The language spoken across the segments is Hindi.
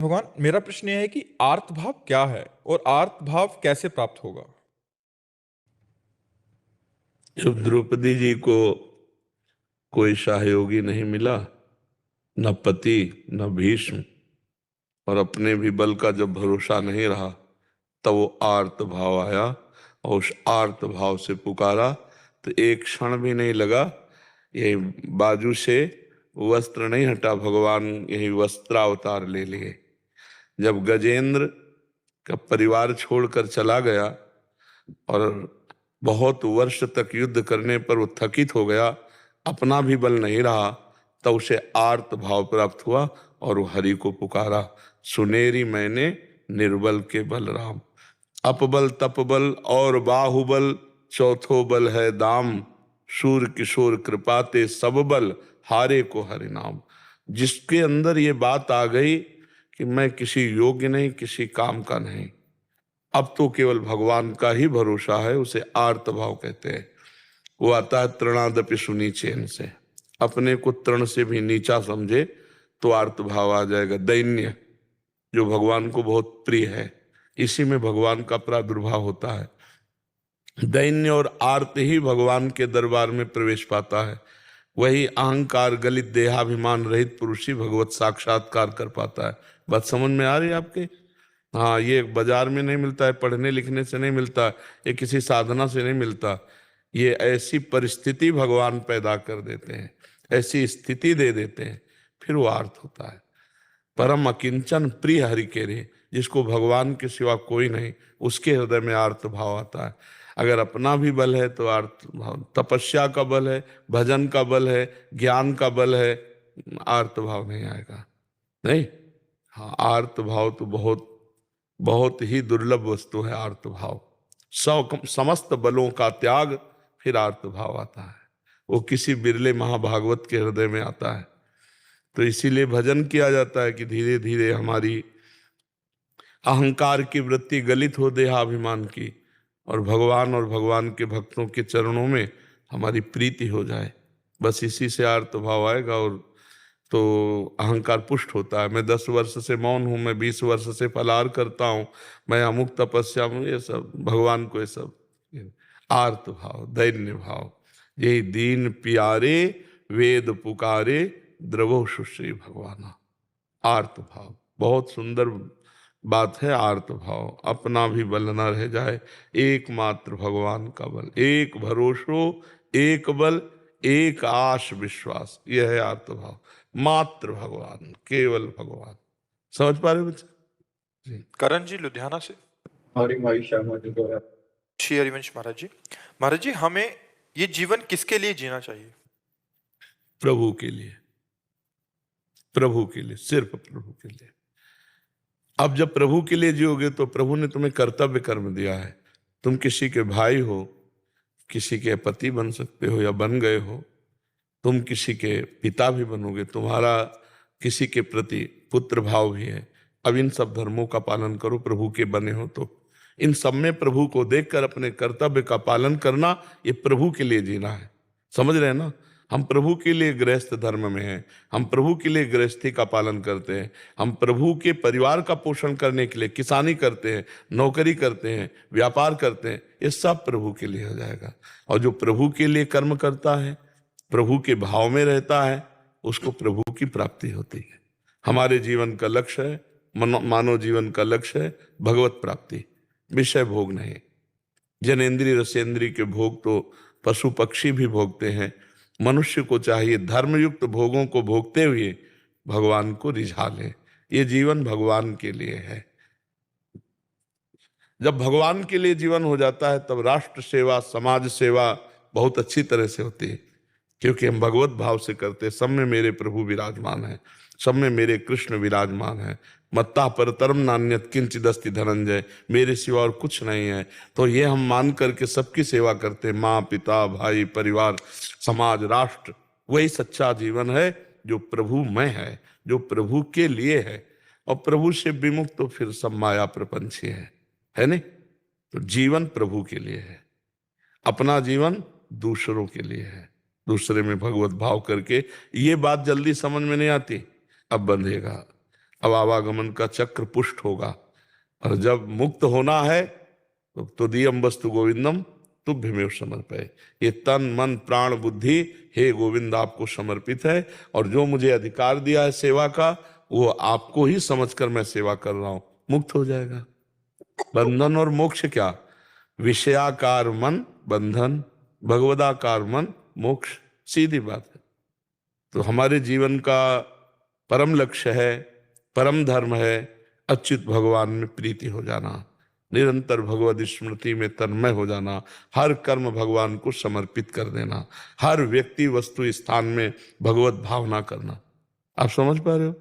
भगवान, मेरा प्रश्न यह है कि आर्त भाव क्या है और आर्त भाव कैसे प्राप्त होगा। जब द्रौपदी जी को कोई सहयोगी नहीं मिला, न पति न भीष्म, और अपने भी बल का जब भरोसा नहीं रहा, तब वो आर्त भाव आया और उस आर्त भाव से पुकारा तो एक क्षण भी नहीं लगा। ये बाजू से वस्त्र नहीं हटा, भगवान यही वस्त्रावतार ले लिए। जब गजेंद्र का परिवार छोड़कर चला गया और बहुत वर्ष तक युद्ध करने पर वो थकित हो गया, अपना भी बल नहीं रहा, तब उसे आर्त भाव प्राप्त हुआ और वो हरि को पुकारा, सुनेरी मैंने निर्बल के बलराम। अपबल तपबल और बाहुबल, चौथो बल है दाम। शूर किशोर कृपाते सब बल, हारे को हरि नाम। जिसके अंदर ये बात आ गई कि मैं किसी योग्य नहीं, किसी काम का नहीं, अब तो केवल भगवान का ही भरोसा है, उसे आर्त भाव कहते हैं। वो आता है तृणादपि सुनीचेन से। अपने को तृण से भी नीचा समझे तो आर्त भाव आ जाएगा। दैन्य जो भगवान को बहुत प्रिय है, इसी में भगवान का प्रादुर्भाव होता है। दैन्य और आर्त ही भगवान के दरबार में प्रवेश पाता है। वही अहंकार गलित देहाभिमान रहित पुरुष ही भगवत साक्षात्कार कर पाता है। बात समझ में आ रही है आपके? हाँ, ये बाजार में नहीं मिलता है, पढ़ने लिखने से नहीं मिलता, ये किसी साधना से नहीं मिलता। ये ऐसी परिस्थिति भगवान पैदा कर देते हैं, ऐसी स्थिति दे देते हैं, फिर वो अर्थ होता है। परम अकिंचन प्रिय हरि के रे, जिसको भगवान के सिवा कोई नहीं, उसके हृदय में आर्त भाव आता है। अगर अपना भी बल है तो आर्त भाव, तपस्या का बल है, भजन का बल है, ज्ञान का बल है, आर्त भाव नहीं आएगा। नहीं, हाँ, आर्त भाव तो बहुत बहुत ही दुर्लभ वस्तु है। आर्त भाव समस्त बलों का त्याग, फिर आर्त भाव आता है। वो किसी बिरले महाभागवत के हृदय में आता है। तो इसीलिए भजन किया जाता है कि धीरे धीरे हमारी अहंकार की वृत्ति गलित हो देहाभिमान की, और भगवान के भक्तों के चरणों में हमारी प्रीति हो जाए। बस इसी से आर्त भाव आएगा और तो अहंकार पुष्ट होता है। मैं 10 वर्ष से मौन हूं, मैं 20 वर्ष से फलाहार करता हूं, मैं अमुक तपस्या में, ये सब भगवान को, ये सब आर्त भाव, दैन्य भाव। यही दीन प्यारे वेद पुकारे, द्रवो सुश्री भगवाना। आर्त भाव बहुत सुंदर बात है। आर्त भाव, अपना भी बल न रह जाए, एकमात्र भगवान का बल, एक भरोसो, एक बल, एक आश विश्वास, यह है आर्त भाव। मात्र भगवान, केवल भगवान। समझ पा रहे हो बच्चे? जी। करण जी लुधियाना से। हरि भाई शर्मा जी को है। श्री हरिवंश महाराज जी। महाराज जी, हमें ये जीवन किसके लिए जीना चाहिए? प्रभु के लिए, प्रभु के लिए, सिर्फ प्रभु के लिए। अब जब प्रभु के लिए जियोगे तो प्रभु ने तुम्हें कर्तव्य कर्म दिया है। तुम किसी के भाई हो, किसी के पति बन सकते हो या बन गए हो, तुम किसी के पिता भी बनोगे, तुम्हारा किसी के प्रति पुत्र भाव भी है। अब इन सब धर्मों का पालन करो, प्रभु के बने हो तो। इन सब में प्रभु को देखकर अपने कर्तव्य का पालन करना, ये प्रभु के लिए जीना है। समझ रहे हैं ना? हम प्रभु के लिए गृहस्थ धर्म में हैं, हम प्रभु के लिए गृहस्थी का पालन करते हैं, हम प्रभु के परिवार का पोषण करने के लिए किसानी करते हैं, नौकरी करते हैं, व्यापार करते हैं, ये सब प्रभु के लिए हो जाएगा। और जो प्रभु के लिए कर्म करता है, प्रभु के भाव में रहता है, उसको प्रभु की प्राप्ति होती है। हमारे जीवन का लक्ष्य है, मानव जीवन का लक्ष्य है भगवत प्राप्ति, विषय भोग नहीं। जनेन्द्रिय रसेंद्रिय के भोग तो पशु पक्षी भी भोगते हैं। मनुष्य को चाहिए धर्मयुक्त भोगों को भोगते हुए भगवान को रिझा ले। ये जीवन भगवान के लिए है। जब भगवान के लिए जीवन हो जाता है, तब राष्ट्र सेवा, समाज सेवा बहुत अच्छी तरह से होती है, क्योंकि हम भगवत भाव से करते। सब में मेरे प्रभु विराजमान है, सब में मेरे कृष्ण विराजमान है। मत्ता परतरम नान्यत किंचिदस्ति धनंजय, मेरे सिवा और कुछ नहीं है। तो ये हम मान करके सबकी सेवा करते, माँ पिता भाई परिवार समाज राष्ट्र। वही सच्चा जीवन है जो प्रभु में है, जो प्रभु के लिए है। और प्रभु से विमुक्त तो फिर सब माया प्रपंच ही है नहीं? तो जीवन प्रभु के लिए है, अपना जीवन दूसरों के लिए है, दूसरे में भगवत भाव करके। ये बात जल्दी समझ में नहीं आती, अब बंधेगा। अब आवागमन का चक्र पुष्ट होगा। और जब मुक्त होना है तो तुदीयम वस्तु गोविंदम तुभ्यमेव समर्पय। ये तन मन प्राण बुद्धि हे गोविंद आपको समर्पित है, और जो मुझे अधिकार दिया है सेवा का वो आपको ही समझकर मैं सेवा कर रहा हूं। मुक्त हो जाएगा। बंधन और मोक्ष क्या? विषयाकार मन बंधन, भगवदाकार मन मोक्ष, सीधी बात है। तो हमारे जीवन का परम लक्ष्य है, परम धर्म है अच्युत भगवान में प्रीति हो जाना, निरंतर भगवद स्मृति में तन्मय हो जाना, हर कर्म भगवान को समर्पित कर देना, हर व्यक्ति वस्तु स्थान में भगवत भावना करना। आप समझ पा रहे हो?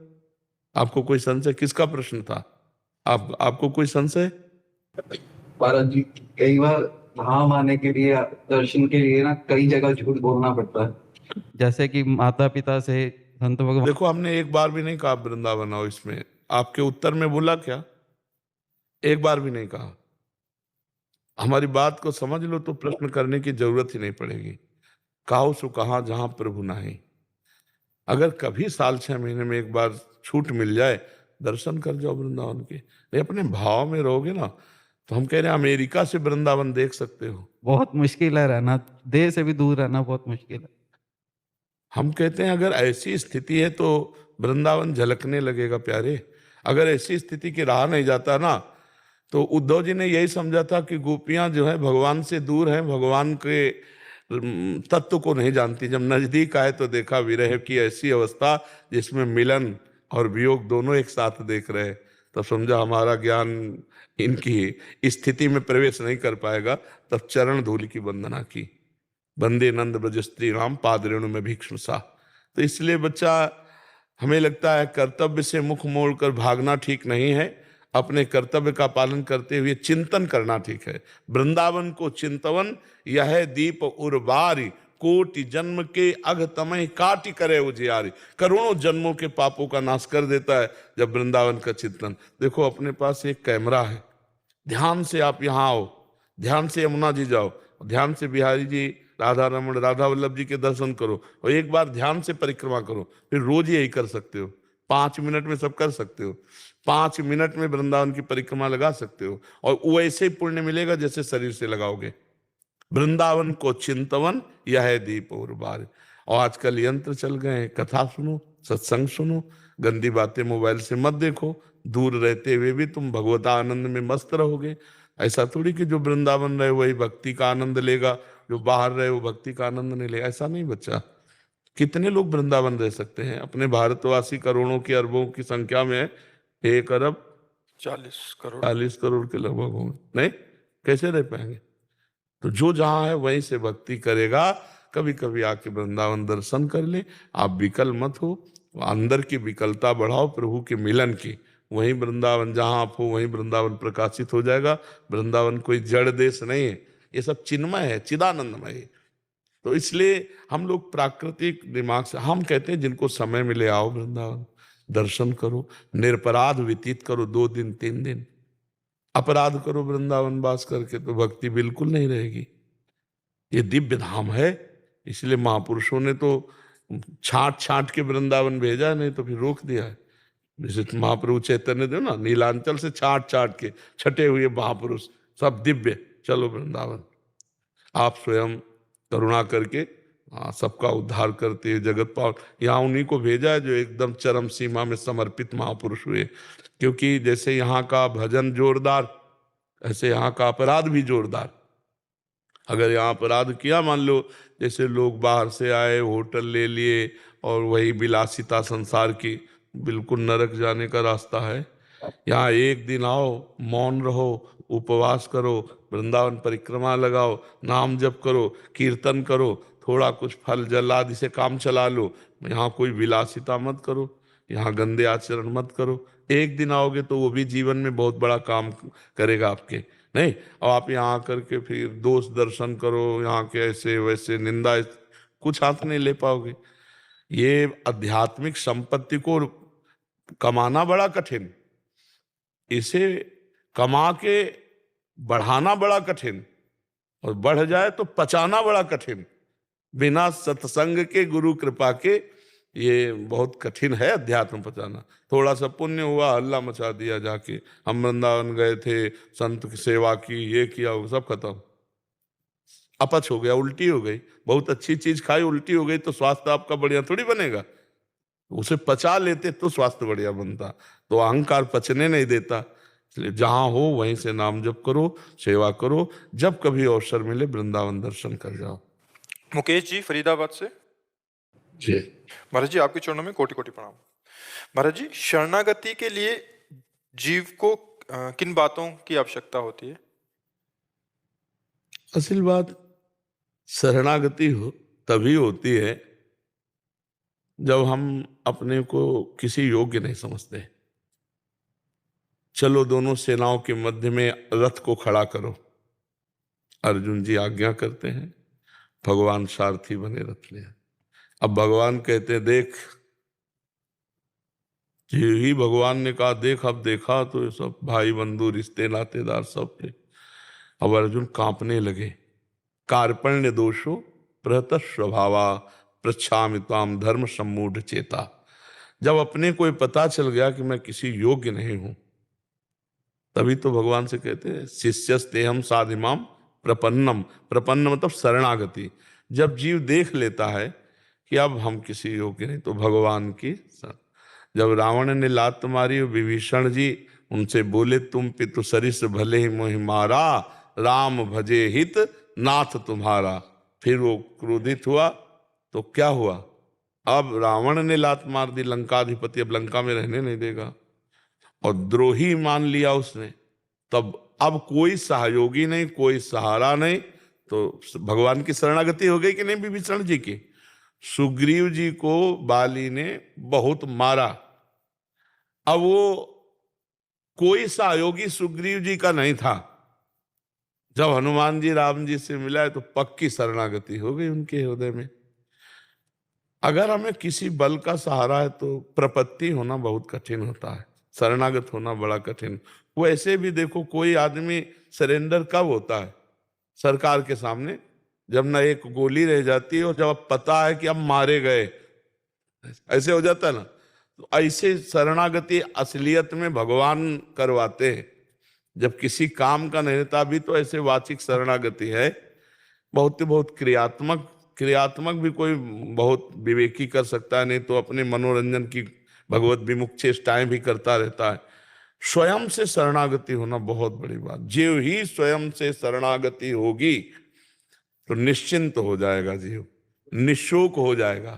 आपको कोई संशय? किसका प्रश्न था? आपको कोई संशय? महाराज जी, कई बार धाम आने के लिए, दर्शन के लिए ना कई जगह झूठ बोलना पड़ता है। जैसे कि माता पिता से संत भगवान। देखो, हमने एक बार भी नहीं कहा वृंदावन आओ। इसमें आपके उत्तर में बोला क्या? एक बार भी नहीं कहा। हमारी बात को समझ लो तो प्रश्न करने की जरूरत ही नहीं पड़ेगी। कहो सो कहा जहां प्रभु नहीं। अगर कभी साल 6 महीने में एक बार छूट मिल जाए, दर्शन कर जाओ वृंदावन के। नहीं, अपने भाव में रहोगे ना तो हम कह रहे हैं अमेरिका से वृंदावन देख सकते हो। बहुत मुश्किल है रहना, देह से भी दूर रहना बहुत मुश्किल है। हम कहते हैं अगर ऐसी स्थिति है तो वृंदावन झलकने लगेगा प्यारे। अगर ऐसी स्थिति की रहा नहीं जाता ना तो उद्धव जी ने यही समझा था कि गोपियां जो है भगवान से दूर हैं, भगवान के तत्व को नहीं जानती। जब नजदीक आए तो देखा विरह की ऐसी अवस्था जिसमें मिलन और वियोग दोनों एक साथ देख रहे, तब समझा हमारा ज्ञान इनकी स्थिति में प्रवेश नहीं कर पाएगा। तब चरण धूलि की वंदना की, वंदे नंद ब्रज स्त्री राम पाद रेणु में भीक्ष्म सा। तो इसलिए बच्चा, हमें लगता है कर्तव्य से मुख मोड़कर भागना ठीक नहीं है, अपने कर्तव्य का पालन करते हुए चिंतन करना ठीक है। वृंदावन को चिंतवन यह दीप उर्वारी, कोटि जन्म के अघ तमय काटि करे उजियारी। करोड़ों जन्मों के पापों का नाश कर देता है जब वृंदावन का चिंतन। देखो, अपने पास एक कैमरा है, ध्यान से आप यहाँ आओ, ध्यान से यमुना जी जाओ, ध्यान से बिहारी जी, राधा रमण, राधा वल्लभ जी के दर्शन करो, और एक बार ध्यान से परिक्रमा करो। फिर रोज यही कर सकते हो, 5 मिनट में सब कर सकते हो। 5 मिनट में वृंदावन की परिक्रमा लगा सकते हो, और वो ऐसे ही पुण्य मिलेगा जैसे शरीर से लगाओगे। वृंदावन को चिंतवन यह है दीप और बार। और आजकल यंत्र चल गए हैं, कथा सुनो, सत्संग सुनो, गंदी बातें मोबाइल से मत देखो। दूर रहते हुए भी तुम भगवता आनंद में मस्त रहोगे। ऐसा थोड़ी कि जो वृंदावन रहे वही भक्ति का आनंद लेगा, जो बाहर रहे वो भक्ति का आनंद नहीं लेगा। ऐसा नहीं बच्चा। कितने लोग वृंदावन रह सकते हैं? अपने भारतवासी करोड़ों की अरबों की संख्या में 1 अरब 40 करोड़। 40 करोड़ के लगभग होंगे। नहीं, कैसे रह पाएंगे? तो जो जहां है वहीं से भक्ति करेगा। कभी कभी आके वृंदावन दर्शन कर ले। आप विकल मत हो, अंदर की विकलता बढ़ाओ प्रभु के मिलन की। वहीं वृंदावन, जहां आप हो वहीं वृंदावन प्रकाशित हो जाएगा। वृंदावन कोई जड़ देश नहीं है, ये सब चिन्मय है, चिदानंदमय है। तो इसलिए हम लोग प्राकृतिक दिमाग से, हम कहते हैं जिनको समय मिले आओ वृंदावन, दर्शन करो, निरपराध व्यतीत करो 2 दिन 3 दिन। अपराध करो वृंदावन वास करके तो भक्ति बिल्कुल नहीं रहेगी। ये दिव्य धाम है, इसलिए महापुरुषों ने तो छांट छांट के वृंदावन भेजा, नहीं तो फिर रोक दिया है। जैसे महाप्रभु चैतन्य देव ना, नीलांचल से छांट छांट के छटे हुए महापुरुष सब दिव्य, चलो वृंदावन। आप स्वयं करुणा करके सबका उद्धार करते हुए जगत पाल, यहाँ उन्हीं को भेजा है जो एकदम चरम सीमा में समर्पित महापुरुष हुए। क्योंकि जैसे यहाँ का भजन जोरदार, ऐसे यहाँ का अपराध भी जोरदार। अगर यहाँ अपराध किया, मान लो जैसे लोग बाहर से आए, होटल ले लिए और वही विलासिता संसार की, बिल्कुल नरक जाने का रास्ता है। यहाँ एक दिन आओ, मौन रहो, उपवास करो, वृंदावन परिक्रमा लगाओ, नाम जप करो, कीर्तन करो, थोड़ा कुछ फल जल आदि से काम चला लो। यहाँ कोई विलासिता मत करो, यहाँ गंदे आचरण मत करो। एक दिन आओगे तो वो भी जीवन में बहुत बड़ा काम करेगा आपके। नहीं, और आप यहाँ आकर के फिर दोष दर्शन करो, यहाँ के ऐसे वैसे निंदा, कुछ हाथ नहीं ले पाओगे। ये आध्यात्मिक संपत्ति को कमाना बड़ा कठिन, इसे कमा के बढ़ाना बड़ा कठिन, और बढ़ जाए तो पचाना बड़ा कठिन। बिना सत्संग के, गुरु कृपा के ये बहुत कठिन है अध्यात्म पचाना। थोड़ा सा पुण्य हुआ, हल्ला मचा दिया जाके, हम वृंदावन गए थे, संत की सेवा की, ये किया, वो सब खत्म, अपच हो गया, उल्टी हो गई। बहुत अच्छी चीज खाई, उल्टी हो गई तो स्वास्थ्य आपका बढ़िया थोड़ी बनेगा। उसे पचा लेते तो स्वास्थ्य बढ़िया बनता। तो अहंकार पचने नहीं देता। इसलिए जहां हो वहीं से नाम जप करो, सेवा करो, जब कभी अवसर मिले वृंदावन दर्शन कर जाओ। मुकेश जी फरीदाबाद से। जी महाराज जी आपके चरणों में कोटि कोटि प्रणाम। महाराज जी शरणागति के लिए जीव को किन बातों की आवश्यकता होती है? असल बात शरणागति तभी होती है जब हम अपने को किसी योग्य नहीं समझते। चलो दोनों सेनाओं के मध्य में रथ को खड़ा करो, अर्जुन जी आज्ञा करते हैं, भगवान सारथी बने रथ ले। अब भगवान कहते हैं देख, ये ही भगवान ने कहा देख, अब देखा तो ये सब भाई बंधु रिश्ते नातेदार सब थे। अब अर्जुन कांपने लगे। कार्पण्य दोषो प्रहत स्वभावा पृच्छामि त्वाम धर्म सम्मूढ़ चेता। जब अपने को पता चल गया कि मैं किसी योग्य नहीं हूं, तभी तो भगवान से कहते हैं शिष्यस्तेहम साधिमाम प्रपन्नम। प्रपन्न मतलब शरणागति। जब जीव देख लेता है कि अब हम किसी योग्य नहीं, तो भगवान की जब रावण ने लात मारी, विभीषण जी उनसे बोले तुम पितु सरिस भले ही मोहि मारा, राम भजे हित नाथ तुम्हारा। फिर वो क्रोधित हुआ तो क्या हुआ? अब रावण ने लात मार दी, लंकाधिपति अब लंका में रहने नहीं देगा, और द्रोही मान लिया उसने। तब अब कोई सहयोगी नहीं, कोई सहारा नहीं, तो भगवान की शरणागति हो गई कि नहीं विभीषण जी की? सुग्रीव जी को बाली ने बहुत मारा। अब वो कोई सहयोगी सुग्रीव जी का नहीं था। जब हनुमान जी राम जी से मिला है तो पक्की शरणागति हो गई उनके हृदय में। अगर हमें किसी बल का सहारा है तो प्रपत्ति होना बहुत कठिन होता है, शरणागत होना बड़ा कठिन। वो ऐसे भी देखो, कोई आदमी सरेंडर कब होता है? सरकार के सामने, जब ना एक गोली रह जाती है और जब पता है कि अब मारे गए, ऐसे हो जाता है ना। तो ऐसे शरणागति असलियत में भगवान करवाते हैं। जब किसी काम का नहीं रहता भी तो ऐसे वाचिक शरणागति है। बहुत क्रियात्मक भी कोई बहुत विवेकी कर सकता है, नहीं तो अपने मनोरंजन की भगवत विमुख चेष्टाएं भी करता रहता है। स्वयं से शरणागति होना बहुत बड़ी बात। जो ही स्वयं से शरणागति होगी तो निश्चिंत हो जाएगा जीव, निशोक हो जाएगा।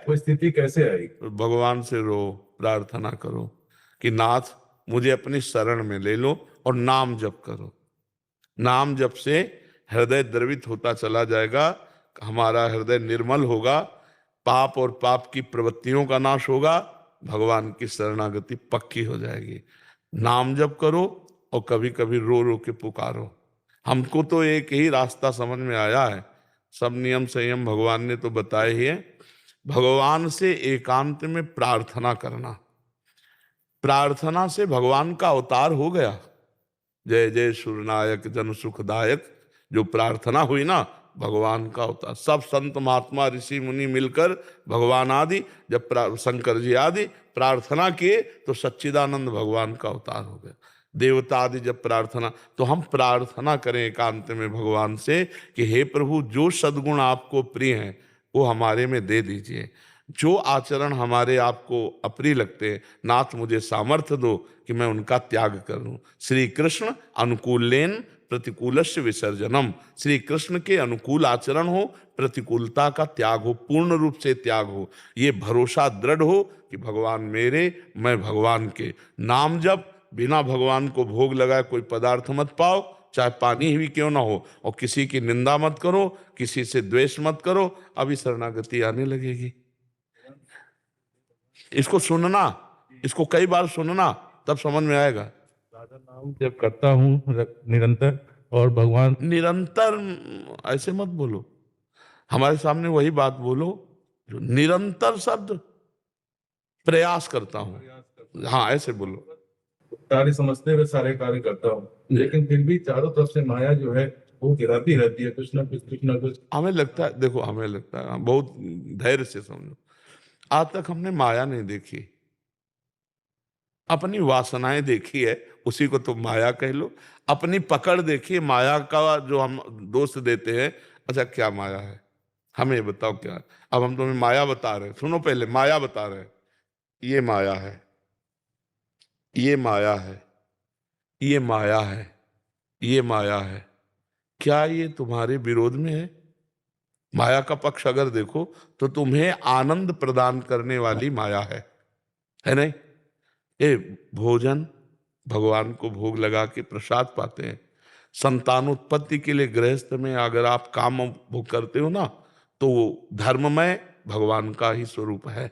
वो स्थिति कैसे आएगी? तो भगवान से रो, प्रार्थना करो कि नाथ मुझे अपनी शरण में ले लो, और नाम जप करो। नाम जप से हृदय द्रवित होता चला जाएगा, हमारा हृदय निर्मल होगा, पाप और पाप की प्रवृत्तियों का नाश होगा, भगवान की शरणागति पक्की हो जाएगी। नाम जप करो और कभी कभी रो रो के पुकारो। हमको तो एक ही रास्ता समझ में आया है, सब नियम संयम भगवान ने तो बताए ही है। भगवान से एकांत में प्रार्थना करना, प्रार्थना से भगवान का अवतार हो गया। जय जय सूर्यनायक जन सुखदायक, जो प्रार्थना हुई ना, भगवान का अवतार। सब संत महात्मा ऋषि मुनि मिलकर भगवान आदि, जब शंकर जी आदि प्रार्थना किए तो सच्चिदानंद भगवान का अवतार हो गया। देवता आदि जब प्रार्थना, तो हम प्रार्थना करें एकांत में भगवान से कि हे प्रभु, जो सद्गुण आपको प्रिय हैं वो हमारे में दे दीजिए, जो आचरण हमारे आपको अप्रिय लगते हैं नाथ मुझे सामर्थ्य दो कि मैं उनका त्याग करूं। श्री कृष्ण अनुकूलेन प्रतिकूलस्य विसर्जनम। श्री कृष्ण के अनुकूल आचरण हो, प्रतिकूलता का त्याग हो, पूर्ण रूप से त्याग हो, ये भरोसा दृढ़ हो कि भगवान मेरे, मैं भगवान के। नाम जब बिना भगवान को भोग लगाए कोई पदार्थ मत पाओ, चाहे पानी ही क्यों ना हो, और किसी की निंदा मत करो, किसी से द्वेष मत करो, अभी शरणागति आने लगेगी। इसको सुनना, इसको कई बार सुनना, तब समझ में आएगा। राधा नाम जब करता हूँ निरंतर, और भगवान निरंतर ऐसे मत बोलो, हमारे सामने वही बात बोलो जो निरंतर शब्द प्रयास करता हूं। हाँ, ऐसे बोलो। सारे समझते हुए सारे कार्य करता हूँ, लेकिन फिर भी चारों तरफ से माया जो है वो गिराती रहती है, कुछ ना कुछ कुछ ना कुछ। हमें लगता है, देखो हमें लगता है, बहुत धैर्य से समझो, आज तक हमने माया नहीं देखी, अपनी वासनाएं देखी है, उसी को तो माया कह लो। अपनी पकड़ देखी, माया का जो हम दोष देते हैं। अच्छा क्या माया है, हमें ये बताओ क्या है? अब हम तुम्हें माया बता रहे हैं, सुनो पहले माया बता रहे हैं। ये माया है, ये माया है, ये माया है, ये माया है। क्या ये तुम्हारे विरोध में है? माया का पक्ष अगर देखो तो तुम्हें आनंद प्रदान करने वाली माया है नहीं? ये भोजन, भगवान को भोग लगा के प्रसाद पाते हैं। संतानोत्पत्ति के लिए गृहस्थ में अगर आप काम भोग करते हो ना, तो वो धर्ममय भगवान का ही स्वरूप है।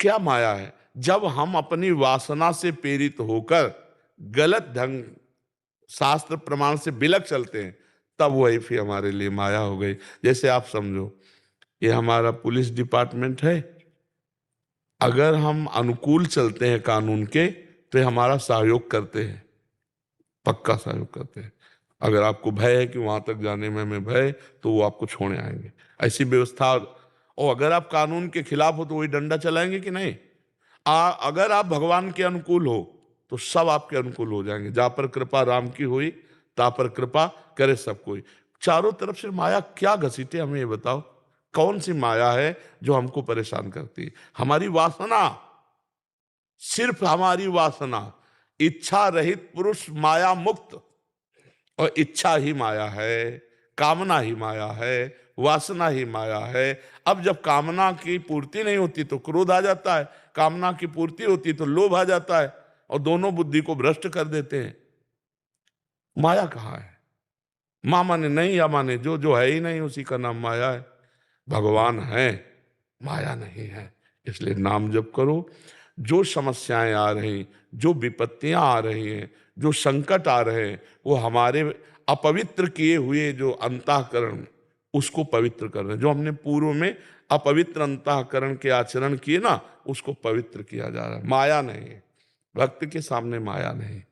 क्या माया है? जब हम अपनी वासना से प्रेरित होकर गलत ढंग शास्त्र प्रमाण से बिलक चलते हैं, तब वही फिर हमारे लिए माया हो गई। जैसे आप समझो, ये हमारा पुलिस डिपार्टमेंट है, अगर हम अनुकूल चलते हैं कानून के तो ये हमारा सहयोग करते हैं, पक्का सहयोग करते हैं। अगर आपको भय है कि वहां तक जाने में हमें भय, तो वो आपको छोड़ने आएंगे, ऐसी व्यवस्था। और अगर आप कानून के खिलाफ हो तो वही डंडा चलाएंगे कि नहीं? अगर आप भगवान के अनुकूल हो तो सब आपके अनुकूल हो जाएंगे। जहां पर कृपा राम की हुई, ता पर कृपा करे सब कोई। चारों तरफ से माया क्या घसीटे, हमें ये बताओ, कौन सी माया है जो हमको परेशान करती है? हमारी वासना, सिर्फ हमारी वासना। इच्छा रहित पुरुष माया मुक्त, और इच्छा ही माया है, कामना ही माया है, वासना ही माया है। अब जब कामना की पूर्ति नहीं होती तो क्रोध आ जाता है, कामना की पूर्ति होती तो लोभ आ जाता है, और दोनों बुद्धि को भ्रष्ट कर देते हैं। माया कहाँ है? मां माने नहीं या माने जो, जो है ही नहीं उसी का नाम माया है। भगवान है, माया नहीं है। इसलिए नाम जप करो। जो समस्याएं आ रही, जो विपत्तियां आ रही हैं, जो संकट आ रहे हैं, वो हमारे अपवित्र किए हुए जो अंतःकरण, उसको पवित्र कर रहे हैं। जो हमने पूर्व में अपवित्र अंतःकरण के आचरण किए ना, उसको पवित्र किया जा रहा है। माया नहीं है, भक्त के सामने माया नहीं।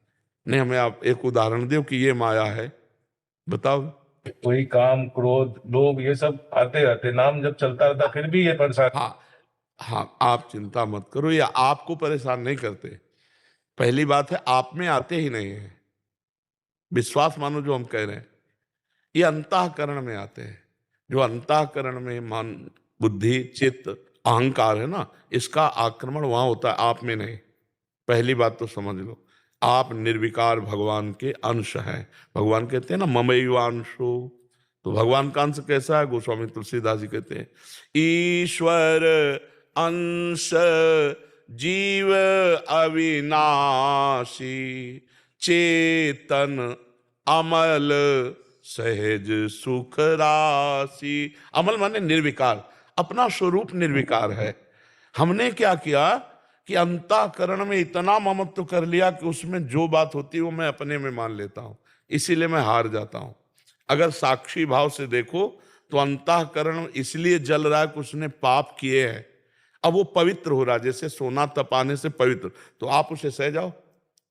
नहीं, हमें आप एक उदाहरण दो कि ये माया है, बताओ। कोई काम, क्रोध, लोभ, ये सब आते रहते, नाम जब चलता रहता फिर भी ये परेशान। हाँ हाँ, आप चिंता मत करो, या आपको परेशान नहीं करते। पहली बात है, आप में आते ही नहीं है। विश्वास मानो जो हम कह रहे हैं, ये अंतःकरण में आते हैं। जो अंतःकरण में मन, बुद्धि, चित्त, अहंकार है ना, इसका आक्रमण वहां होता है, आप में नहीं। पहली बात तो समझ लो, आप निर्विकार भगवान के अंश हैं। भगवान कहते हैं ना ममैवांशो, तो भगवान का अंश कैसा है? गोस्वामी तुलसीदास जी कहते हैं, ईश्वर अंश जीव अविनाशी, चेतन अमल सहज सुख राशि। अमल माने निर्विकार, अपना स्वरूप निर्विकार है। हमने क्या किया कि अंतःकरण में इतना ममत्व कर लिया कि उसमें जो बात होती है वो मैं अपने में मान लेता हूं, इसीलिए मैं हार जाता हूं। अगर साक्षी भाव से देखो तो अंतःकरण इसलिए जल रहा है कि उसने पाप किए हैं, अब वो पवित्र हो रहा है। जैसे सोना तपाने से पवित्र, तो आप उसे सह जाओ,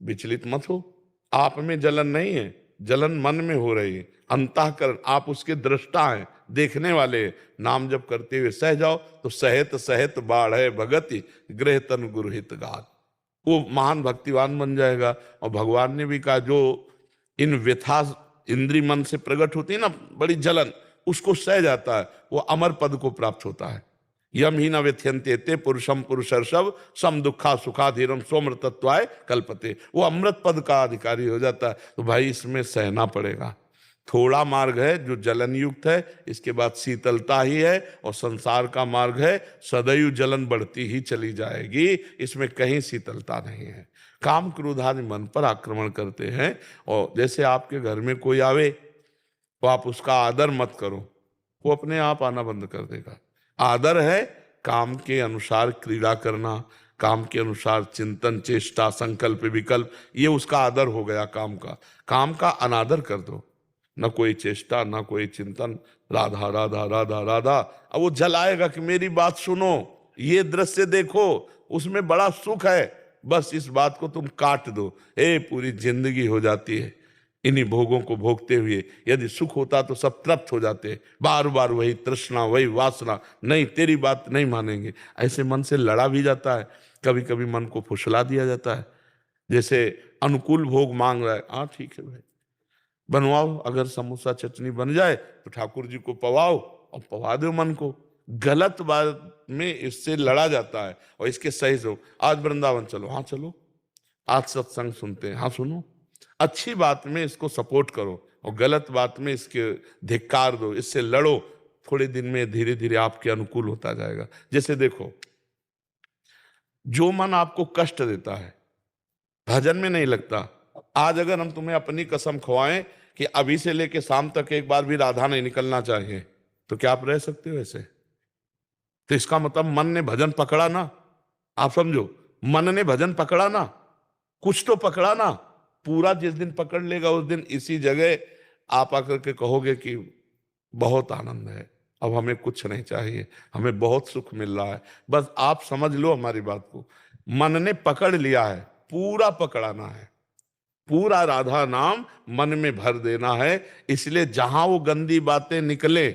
विचलित मत हो। आप में जलन नहीं है, जलन मन में हो रही है। अंतःकरण, आप उसके दृष्टा हैं, देखने वाले। नाम जप करते हुए सह जाओ तो सहत सहत बाढ़ है भगति, गृह तन गुरुहित गात, वो महान भक्तिवान बन जाएगा। और भगवान ने भी कहा, जो इन व्यथा इंद्री मन से प्रकट होती है ना, बड़ी जलन, उसको सह जाता है, वो अमर पद को प्राप्त होता है। यम ही न व्यथ्यन्ते ते पुरुषम पुरुषर्षभ सम दुखा सुखाधीरम सोमृतत्वाय कल्पते, वो अमृत पद का अधिकारी हो जाता है। तो भाई इसमें सहना पड़ेगा। थोड़ा मार्ग है जो जलन युक्त है, इसके बाद शीतलता ही है, और संसार का मार्ग है सदैव जलन बढ़ती ही चली जाएगी, इसमें कहीं शीतलता नहीं है। काम क्रोध आदि मन पर आक्रमण करते हैं। और जैसे आपके घर में कोई आवे तो आप उसका आदर मत करो, वो अपने आप आना बंद कर देगा। आदर है काम के अनुसार क्रीड़ा करना, काम के अनुसार चिंतन, चेष्टा, संकल्प, विकल्प, ये उसका आदर हो गया काम का। काम का अनादर कर दो, न कोई चेष्टा, न कोई चिंतन, राधा राधा राधा राधा। अब वो जलाएगा कि मेरी बात सुनो, ये दृश्य देखो, उसमें बड़ा सुख है, बस इस बात को तुम काट दो, पूरी जिंदगी हो जाती है। इन्हीं भोगों को भोगते हुए यदि सुख होता तो सब तृप्त हो जाते, बार बार वही तृष्णा वही वासना, नहीं तेरी बात नहीं मानेंगे, ऐसे मन से लड़ा भी जाता है। कभी कभी मन को फुसला दिया जाता है, जैसे अनुकूल भोग मांग रहा है, हाँ ठीक है भाई बनवाओ, अगर समोसा चटनी बन जाए तो ठाकुर जी को पवाओ और पवा दो मन को। गलत बात में इससे लड़ा जाता है और इसके सही से आज वृंदावन चलो, हाँ चलो, आज सत्संग सुनते हैं, हाँ सुनो, अच्छी बात में इसको सपोर्ट करो और गलत बात में इसके धिक्कार दो, इससे लड़ो, थोड़े दिन में धीरे धीरे आपके अनुकूल होता जाएगा। जैसे देखो, जो मन आपको कष्ट देता है भजन में नहीं लगता, आज अगर हम तुम्हें अपनी कसम खवाएं कि अभी से लेके शाम तक एक बार भी राधा नहीं निकलना चाहिए, तो क्या आप रह सकते हो ऐसे? तो इसका मतलब मन ने भजन पकड़ा ना, आप समझो, मन ने भजन पकड़ा ना, कुछ तो पकड़ा ना। पूरा जिस दिन पकड़ लेगा उस दिन इसी जगह आप आकर के कहोगे कि बहुत आनंद है, अब हमें कुछ नहीं चाहिए, हमें बहुत सुख मिल रहा है। बस आप समझ लो हमारी बात को, मन ने पकड़ लिया है, पूरा पकड़ाना है, पूरा राधा नाम मन में भर देना है। इसलिए जहां वो गंदी बातें निकले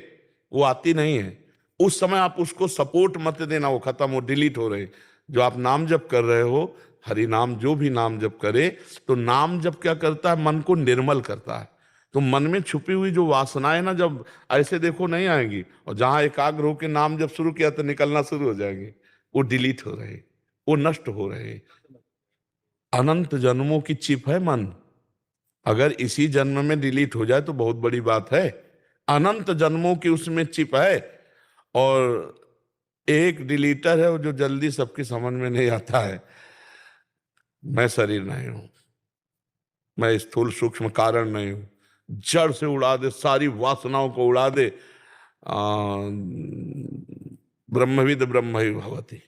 वो आती नहीं है, उस समय आप उसको सपोर्ट मत देना, वो खत्म हो डिलीट हो रहे। जो आप नाम जप कर रहे हो, हरि नाम, जो भी नाम जप करे, तो नाम जप क्या करता है, मन को निर्मल करता है। तो मन में छुपी हुई जो वासनाएं ना, जब ऐसे देखो नहीं आएंगी, और जहां एकाग्र होकर नाम जब शुरू किया तो निकलना शुरू हो जाएंगे, वो डिलीट हो रहे, वो नष्ट हो रहे। अनंत जन्मों की चिप है मन, अगर इसी जन्म में डिलीट हो जाए तो बहुत बड़ी बात है। अनंत जन्मों की उसमें चिप है, और एक डिलीटर है वो जो जल्दी सबकी समझ में नहीं आता है। मैं शरीर नहीं हूं, मैं स्थूल सूक्ष्म कारण नहीं हूं, जड़ से उड़ा दे, सारी वासनाओं को उड़ा दे, ब्रह्मविद ब्रह्म ही भवति,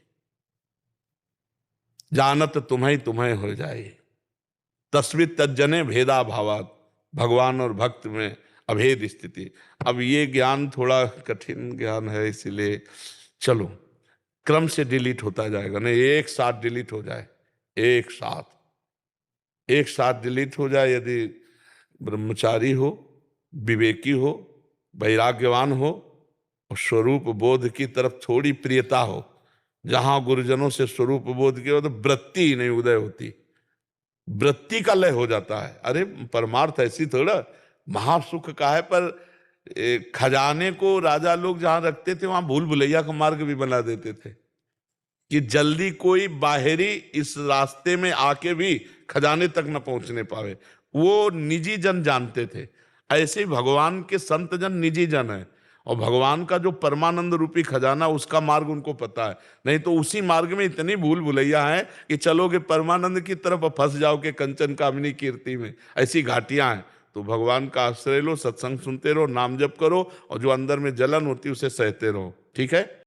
जानत तुम्हें तुम्हें हो जाए, तस्वित तज्जने भेदा भावात, भगवान और भक्त में अभेद स्थिति। अब ये ज्ञान थोड़ा कठिन ज्ञान है, इसलिए चलो क्रम से डिलीट होता जाएगा, नहीं एक साथ डिलीट हो जाए, एक साथ डिलीट हो जाए। यदि ब्रह्मचारी हो, विवेकी हो, वैराग्यवान हो और स्वरूप बोध की तरफ थोड़ी प्रियता हो, जहां गुरुजनों से स्वरूप बोध की हो तो वृत्ति ही नहीं उदय होती, वृत्ति का लय हो जाता है। अरे परमार्थ ऐसी थोड़ा महासुख का है, पर खजाने को राजा लोग जहां रखते थे वहां भूल भुलैया का मार्ग भी बना देते थे कि जल्दी कोई बाहरी इस रास्ते में आके भी खजाने तक न पहुंचने पावे, वो निजी जन जानते थे। ऐसे ही भगवान के संत जन निजी जन है, और भगवान का जो परमानंद रूपी खजाना उसका मार्ग उनको पता है। नहीं तो उसी मार्ग में इतनी भूल भुलैया है कि चलोगे परमानंद की तरफ फंस जाओगे कंचन कामिनी कीर्ति में, ऐसी घाटियां हैं। तो भगवान का आश्रय लो, सत्संग सुनते रहो, नाम जप करो, और जो अंदर में जलन होती है उसे सहते रहो, ठीक है।